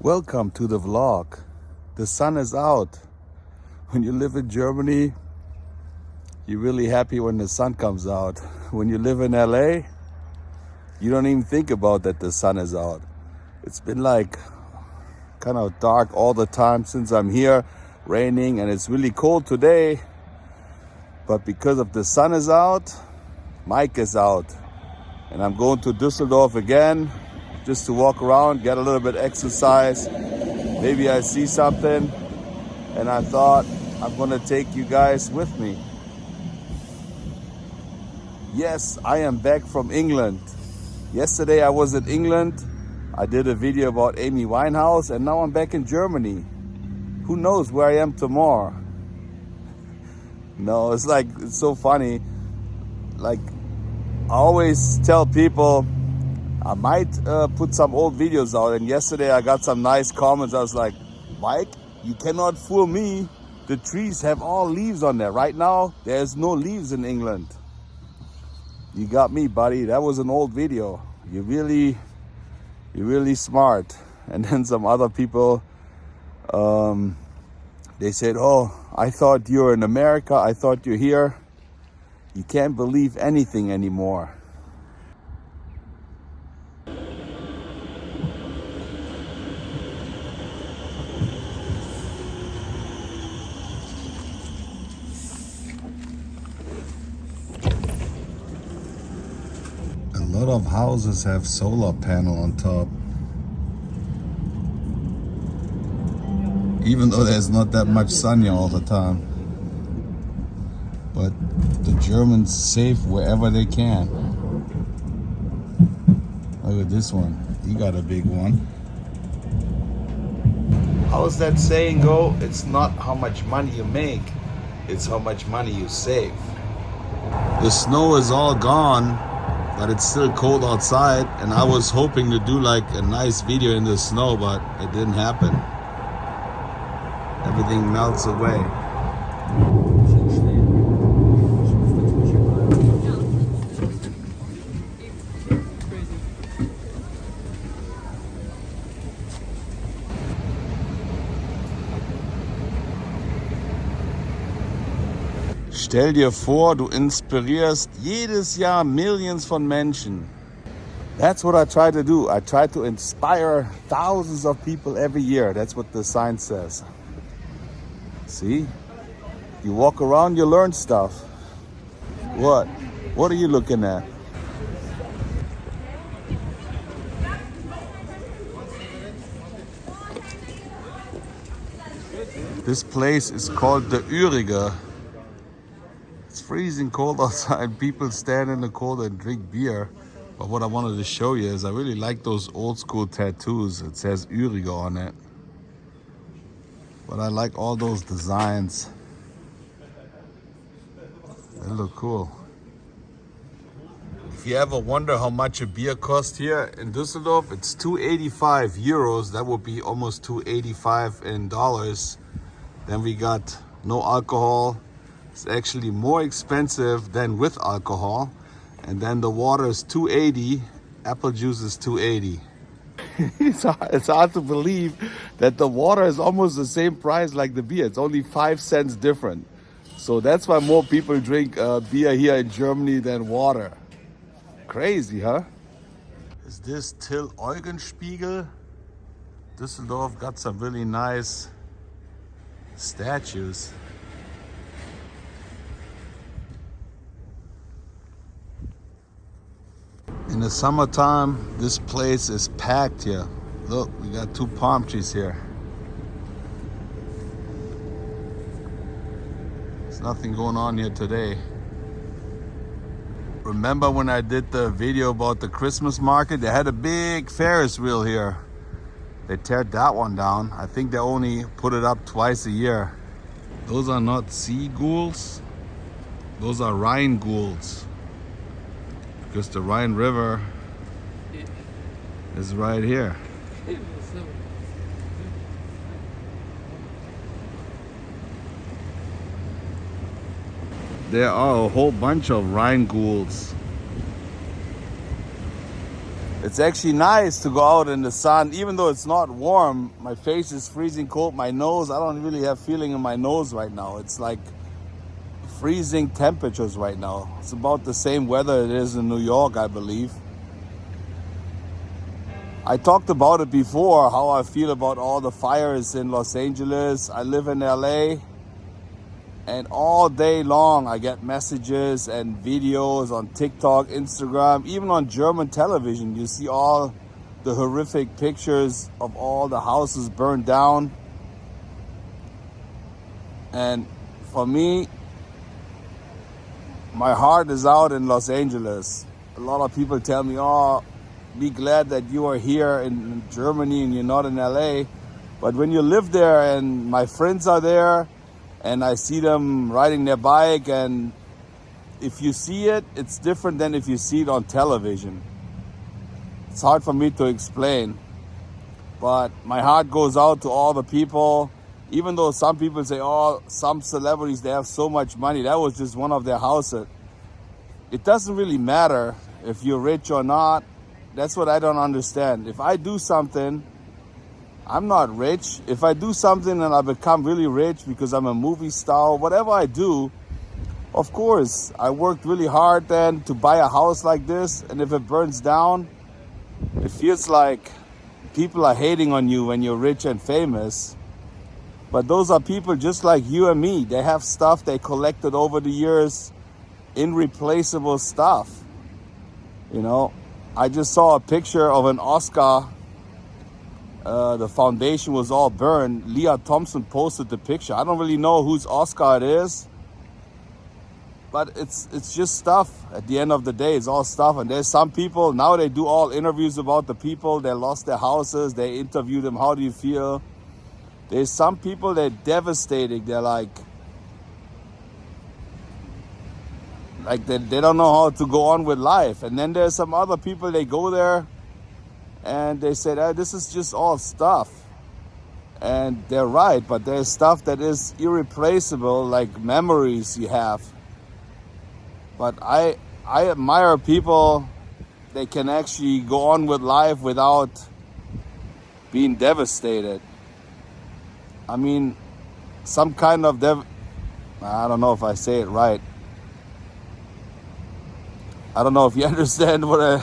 Welcome to the vlog. The sun is out. When you live in Germany, you're really happy when the sun comes out. When you live in LA, you don't even think about that the sun is out. It's been like kind of dark all the time since I'm here, raining, and it's really cold today. But because of the sun is out, Mike is out. And I'm going to Düsseldorf again, just to walk around, get a little bit exercise. Maybe I see something, and I thought I'm gonna take you guys with me. Yes, I am back from England. Yesterday I was in England. I did a video about Amy Winehouse, and now I'm back in Germany. Who knows where I am tomorrow? No, it's so funny. Like, I always tell people I might put some old videos out, and yesterday I got some nice comments. I was like, Mike, you cannot fool me. The trees have all leaves on there. Right now, there's no leaves in England. You got me, buddy. That was an old video. You're really smart. And then some other people, they said, oh, I thought you were in America. I thought you're here. You can't believe anything anymore. A lot of houses have solar panel on top. Even though there's not that much sun here all the time. But the Germans save wherever they can. Look at this one. He got a big one. How's that saying go? It's not how much money you make, it's how much money you save. The snow is all gone, but it's still cold outside, and I was hoping to do like a nice video in the snow, but it didn't happen. Everything melts away. Stell dir vor, du inspirierst jedes Jahr millions von Menschen. That's what I try to do. I try to inspire thousands of people every year. That's what the sign says. See? You walk around, you learn stuff. What? What are you looking at? This place is called the Ürige. It's freezing cold outside. People stand in the cold and drink beer. But what I wanted to show you is I really like those old school tattoos. It says Ürige on it. But I like all those designs. They look cool. If you ever wonder how much a beer costs here in Düsseldorf, it's 285 euros. That would be almost 285 in dollars. Then we got no alcohol. It's actually more expensive than with alcohol. And then the water is 280. Apple juice is 280. It's hard to believe that the water is almost the same price like the beer. It's only 5 cents different. So that's why more people drink beer here in Germany than water. Crazy, huh? Is this Till Eugenspiegel? Düsseldorf got some really nice statues. In the summertime, this place is packed here. Look, we got 2 palm trees here. There's nothing going on here today. Remember when I did the video about the Christmas market? They had a big Ferris wheel here. They teared that one down. I think they only put it up twice a year. Those are not seagulls. Those are Rhine ghouls. Because the Rhine River is right here. There are a whole bunch of Rhine ghouls. It's actually nice to go out in the sun, even though it's not warm. My face is freezing cold. My nose, I don't really have feeling in my nose right now. It's like freezing temperatures right now. It's about the same weather it is in New York, I believe. I talked about it before, how I feel about all the fires in Los Angeles. I live in LA, and all day long I get messages and videos on TikTok, Instagram, even on German television. You see all the horrific pictures of all the houses burned down. And for me, my heart is out in Los Angeles. A lot of people tell me, oh, be glad that you are here in Germany and you're not in LA. But when you live there and my friends are there and I see them riding their bike, and if you see it, it's different than if you see it on television. It's hard for me to explain, but my heart goes out to all the people. Even though some people say, oh, some celebrities, they have so much money. That was just one of their houses. It doesn't really matter if you're rich or not. That's what I don't understand. If I do something, I'm not rich. If I do something and I become really rich because I'm a movie star, whatever I do, of course, I worked really hard then to buy a house like this. And if it burns down, it feels like people are hating on you when you're rich and famous. But those are people just like you and me. They have stuff they collected over the years, irreplaceable stuff. You know, I just saw a picture of an Oscar. The foundation was all burned. Leah Thompson posted the picture. I don't really know whose Oscar it is, but it's just stuff. At the end of the day, it's all stuff. And there's some people, now they do all interviews about the people. They lost their houses. They interview them. How do you feel? There's some people that are devastated. They're like they don't know how to go on with life. And then there's some other people, they go there and they say, this is just all stuff. And they're right, but there's stuff that is irreplaceable, like memories you have. But I admire people, they can actually go on with life without being devastated. I mean, some kind of I don't know if I say it right. I don't know if you understand what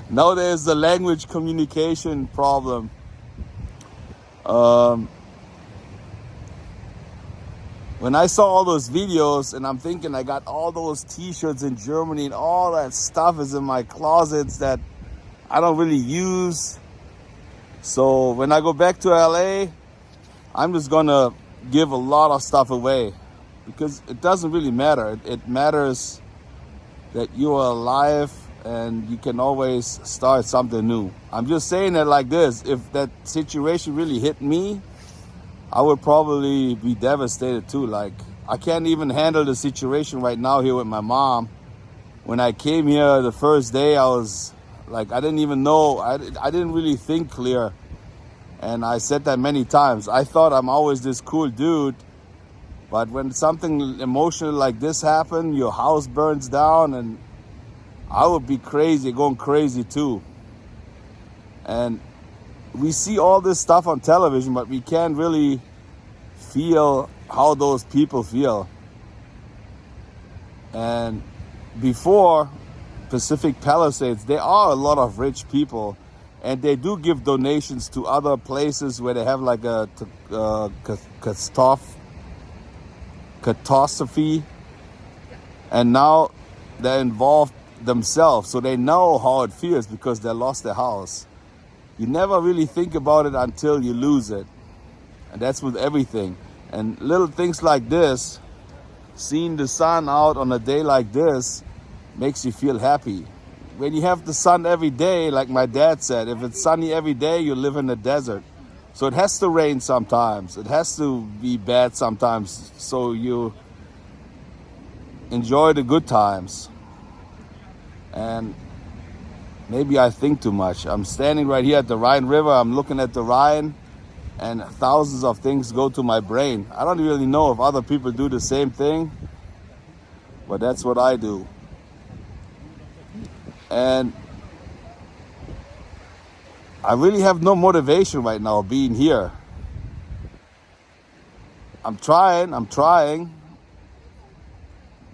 now there's the language communication problem. When I saw all those videos and I'm thinking I got all those t-shirts in Germany and all that stuff is in my closets that I don't really use. So when I go back to LA, I'm just gonna give a lot of stuff away because it doesn't really matter. It matters that you are alive and you can always start something new. I'm just saying it like this. If that situation really hit me, I would probably be devastated too. Like, I can't even handle the situation right now here with my mom. When I came here the first day, I was like, I didn't even know. I didn't really think clear. And I said that many times. I thought I'm always this cool dude. But when something emotional like this happened, your house burns down, and I would be crazy, going crazy too. And we see all this stuff on television, but we can't really feel how those people feel. And before Pacific Palisades, there are a lot of rich people, and they do give donations to other places where they have like a catastrophe, and now they're involved themselves, so they know how it feels because they lost their house. You never really think about it until you lose it, and that's with everything. And little things like this, seeing the sun out on a day like this, makes you feel happy. When you have the sun every day, like my dad said, if it's sunny every day, you live in the desert. So it has to rain sometimes. It has to be bad sometimes, so you enjoy the good times. And maybe I think too much. I'm standing right here at the Rhine River. I'm looking at the Rhine, and thousands of things go to my brain. I don't really know if other people do the same thing, but that's what I do. And I really have no motivation right now being here. I'm trying,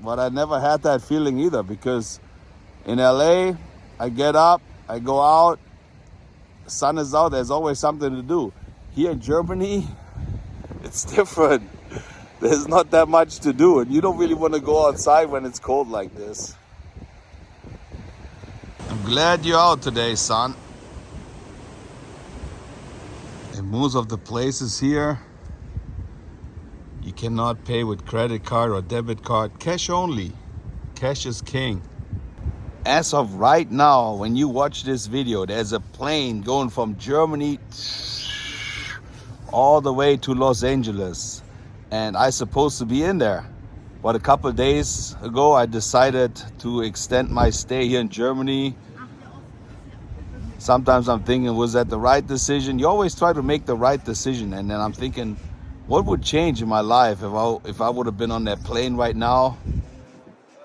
but I never had that feeling either, because in LA, I get up, I go out, the sun is out, there's always something to do. Here in Germany, it's different. There's not that much to do, and you don't really want to go outside when it's cold like this. I'm glad you're out today, son. In most of the places here, you cannot pay with credit card or debit card. Cash only. Cash is king. As of right now, when you watch this video, there's a plane going from Germany all the way to Los Angeles. And I'm supposed to be in there. But a couple of days ago, I decided to extend my stay here in Germany. Sometimes I'm thinking, was that the right decision? You always try to make the right decision. And then I'm thinking, what would change in my life if I would have been on that plane right now?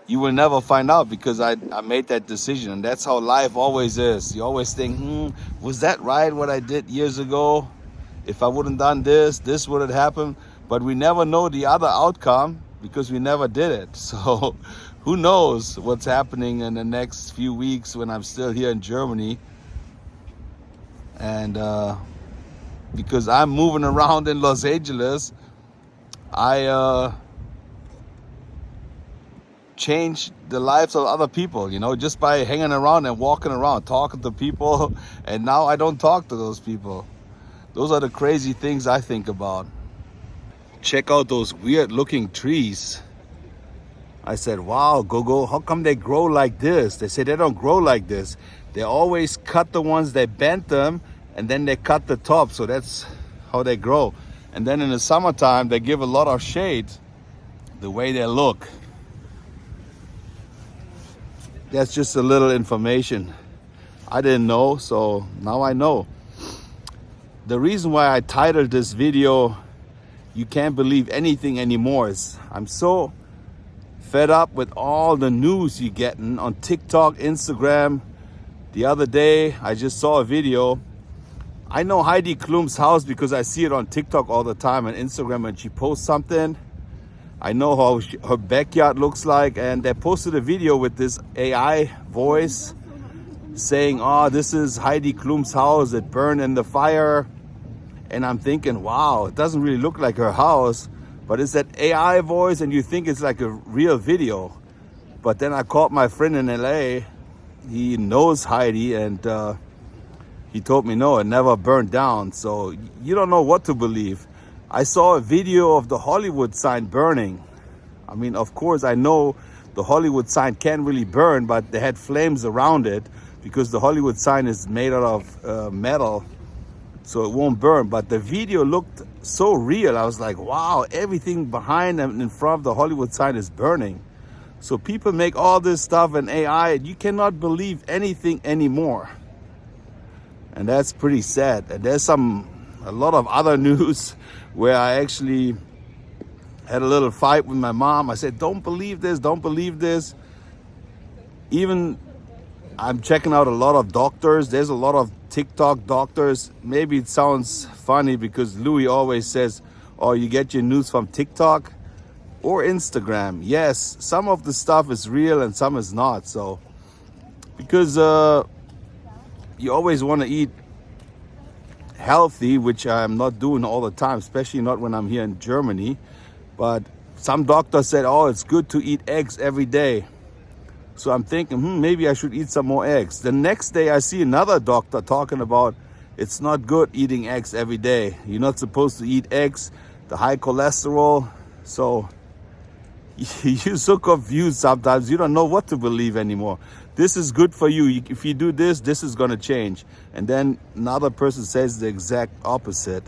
You will never find out, because I made that decision. And that's how life always is. You always think, was that right what I did years ago? If I wouldn't done this would have happened. But we never know the other outcome because we never did it. So who knows what's happening in the next few weeks when I'm still here in Germany. And because I'm moving around in Los Angeles, I changed the lives of other people, just by hanging around and walking around, talking to people. And now I don't talk to those people. Those are the crazy things I think about. Check out those weird looking trees. I said, wow, Gogo, how come they grow like this? They say they don't grow like this. They always cut the ones, they bend them, and then they cut the top. So that's how they grow. And then in the summertime, they give a lot of shade the way they look. That's just a little information I didn't know, so now I know. The reason why I titled this video, "You Can't Believe Anything Anymore," is I'm so fed up with all the news you're getting on TikTok, Instagram. The other day, I just saw a video. I know Heidi Klum's house because I see it on TikTok all the time and Instagram when she posts something. I know how her backyard looks like, and they posted a video with this AI voice saying, oh, this is Heidi Klum's house, it burned in the fire. And I'm thinking, wow, it doesn't really look like her house, but it's that AI voice and you think it's like a real video. But then I called my friend in LA, he knows Heidi, and he told me, no, it never burned down. So you don't know what to believe. I saw a video of the Hollywood sign burning. I mean, of course, I know the Hollywood sign can't really burn, but they had flames around it because the Hollywood sign is made out of metal, so it won't burn. But the video looked so real. I was like, wow, everything behind and in front of the Hollywood sign is burning. So people make all this stuff in AI, and you cannot believe anything anymore. And that's pretty sad. And there's a lot of other news where I actually had a little fight with my mom. I said, don't believe this, don't believe this. Even I'm checking out a lot of doctors. There's a lot of TikTok doctors. Maybe it sounds funny because Louis always says, oh, you get your news from TikTok or Instagram. Yes, some of the stuff is real and some is not. So, because you always want to eat healthy, which I'm not doing all the time, especially not when I'm here in Germany. But some doctor said, oh, it's good to eat eggs every day. So I'm thinking, maybe I should eat some more eggs. The next day I see another doctor talking about it's not good eating eggs every day. You're not supposed to eat eggs, the high cholesterol. So you're so confused sometimes. You don't know what to believe anymore. This is good for you. If you do this, this is going to change. And then another person says the exact opposite.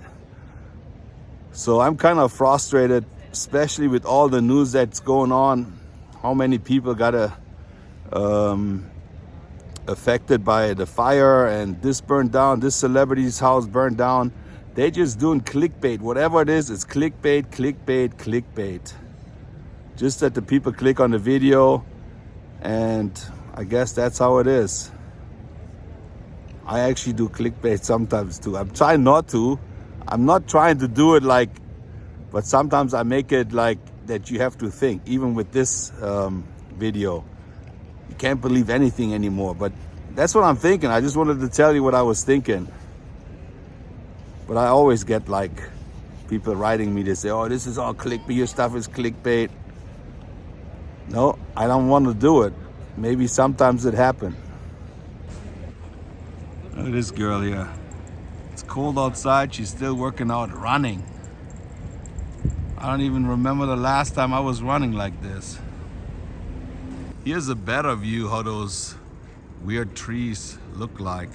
So I'm kind of frustrated, especially with all the news that's going on. How many people got affected by the fire, and this burned down, this celebrity's house burned down. They're just doing clickbait. Whatever it is, it's clickbait, clickbait, clickbait. Just that the people click on the video, and I guess that's how it is. I actually do clickbait sometimes too. I'm trying not to. I'm not trying to do it like, but sometimes I make it like that you have to think. Even with this video, you can't believe anything anymore. But that's what I'm thinking. I just wanted to tell you what I was thinking. But I always get like people writing me to say, oh, this is all clickbait, your stuff is clickbait. No, I don't want to do it. Maybe sometimes it happens. Look at this girl here. It's cold outside, she's still working out, running. I don't even remember the last time I was running like this. Here's a better view how those weird trees look like.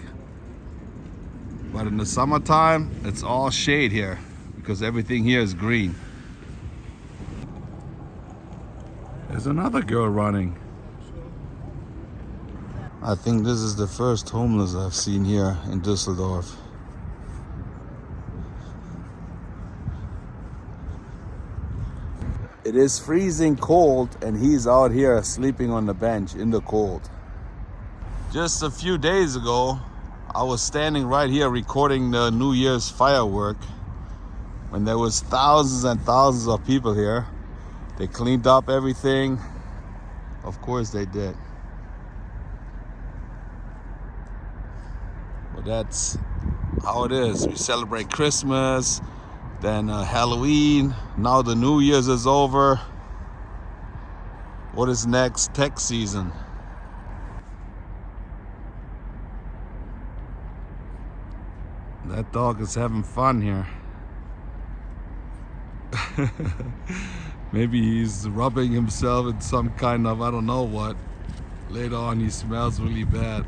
But in the summertime, it's all shade here because everything here is green. There's another girl running. I think this is the first homeless I've seen here in Düsseldorf. It is freezing cold and he's out here sleeping on the bench in the cold. Just a few days ago, I was standing right here recording the New Year's firework when there was thousands and thousands of people here. They cleaned up everything. Of course they did. But that's how it is. We celebrate Christmas, then Halloween. Now the New Year's is over. What is next? Tech season. That dog is having fun here. Maybe he's rubbing himself in some kind of, I don't know what. Later on he smells really bad.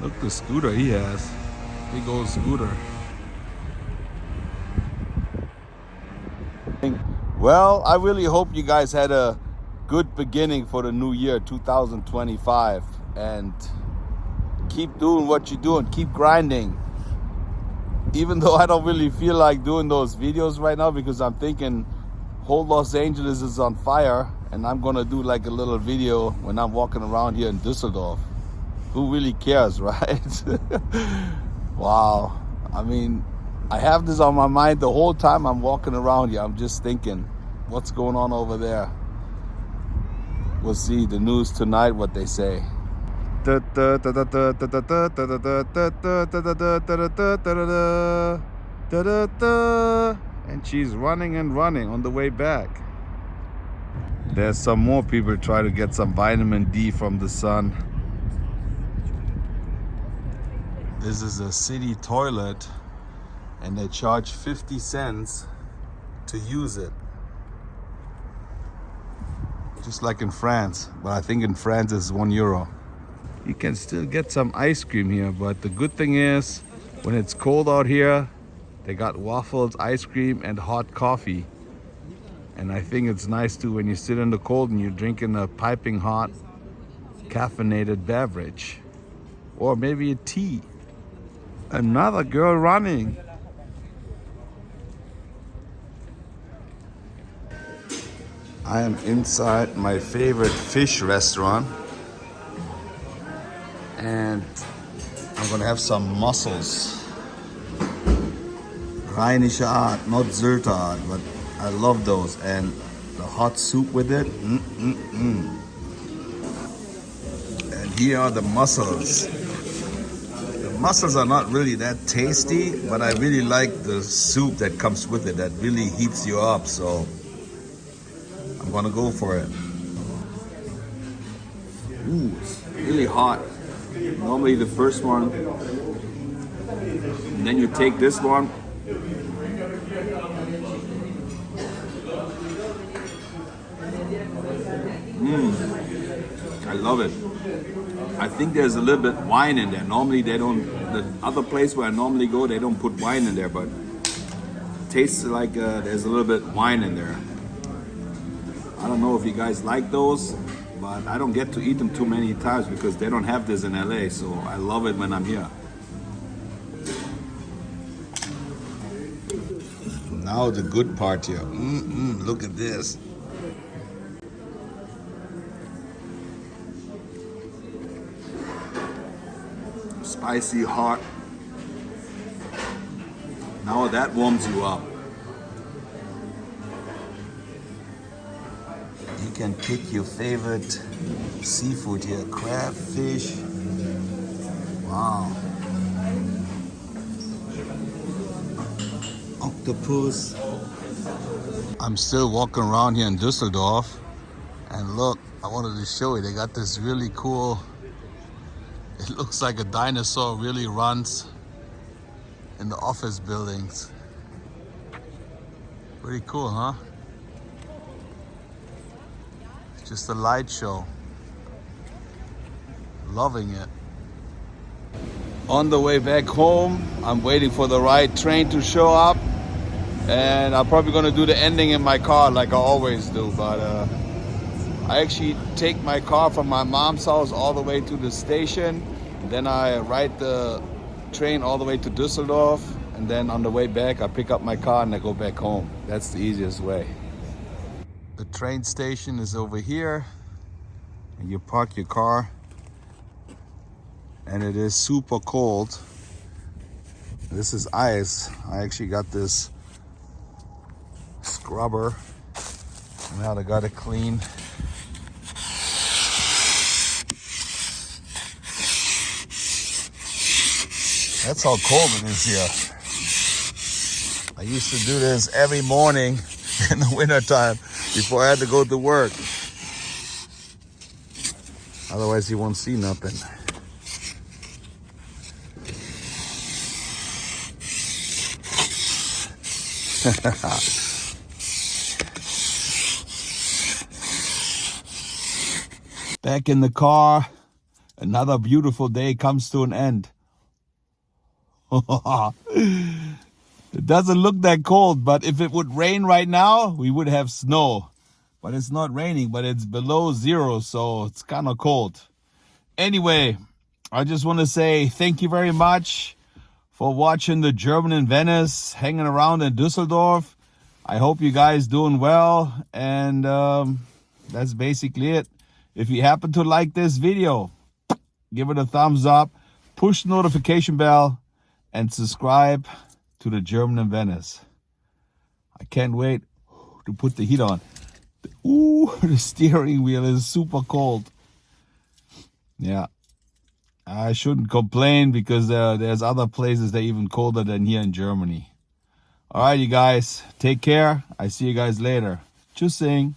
Look the scooter he has. Big old scooter. Well, I really hope you guys had a good beginning for the new year 2025 and keep doing what you're doing, keep grinding. Even though I don't really feel like doing those videos right now because I'm thinking whole Los Angeles is on fire and I'm gonna do like a little video when I'm walking around here in Düsseldorf. Who really cares, right? Wow. I mean, I have this on my mind the whole time I'm walking around here. I'm just thinking, what's going on over there? We'll see the news tonight, what they say. And she's running and running on the way back. There's some more people trying to get some vitamin D from the sun. This is a city toilet and they charge 50 cents to use it. Just like in France, but I think in France it's €1. You can still get some ice cream here, but the good thing is when it's cold out here, they got waffles, ice cream and hot coffee. And I think it's nice too when you sit in the cold and you're drinking a piping hot caffeinated beverage. Or maybe a tea. Another girl running. I am inside my favorite fish restaurant and I'm gonna have some mussels. Rheinische Art, not Sylter Art, but I love those. And the hot soup with it. And here are the mussels. The mussels are not really that tasty, but I really like the soup that comes with it. That really heats you up, so I'm gonna go for it. Ooh, it's really hot. Normally the first one, and then you take this one. I love it. I think there's a little bit wine in there. Normally they don't, the other place where I normally go, they don't put wine in there, but it tastes like there's a little bit wine in there. I don't know if you guys like those, but I don't get to eat them too many times because they don't have this in LA, so I love it when I'm here. Now the good part here. Look at this. Spicy, hot. Now that warms you up. You can pick your favorite seafood here. Crab, fish. Wow. Octopus. I'm still walking around here in Düsseldorf. And look, I wanted to show you, they got this really cool, it looks like a dinosaur really runs in the office buildings. Pretty cool, huh? It's just a light show. Loving it. On the way back home, I'm waiting for the right train to show up. And I'm probably gonna do the ending in my car like I always do, but I actually take my car from my mom's house all the way to the station. Then I ride the train all the way to Düsseldorf. And then on the way back, I pick up my car and I go back home. That's the easiest way. The train station is over here. And you park your car. And it is super cold. This is ice. I actually got this scrubber. Now I got it clean. That's how cold it is here. I used to do this every morning in the wintertime before I had to go to work. Otherwise you won't see nothing. Back in the car, another beautiful day comes to an end. It doesn't look that cold, but if it would rain right now, we would have snow. But it's not raining, but it's below zero, so it's kind of cold. Anyway, I just want to say thank you very much for watching the German in Venice, hanging around in Düsseldorf. I hope you guys doing well, and that's basically it. If you happen to like this video, give it a thumbs up, push the notification bell, and subscribe to the German in Venice. I can't wait to put the heat on. Ooh, the steering wheel is super cold. Yeah, I shouldn't complain because there's other places that are even colder than here in Germany. All right, you guys, take care. I see you guys later. Tschüssing.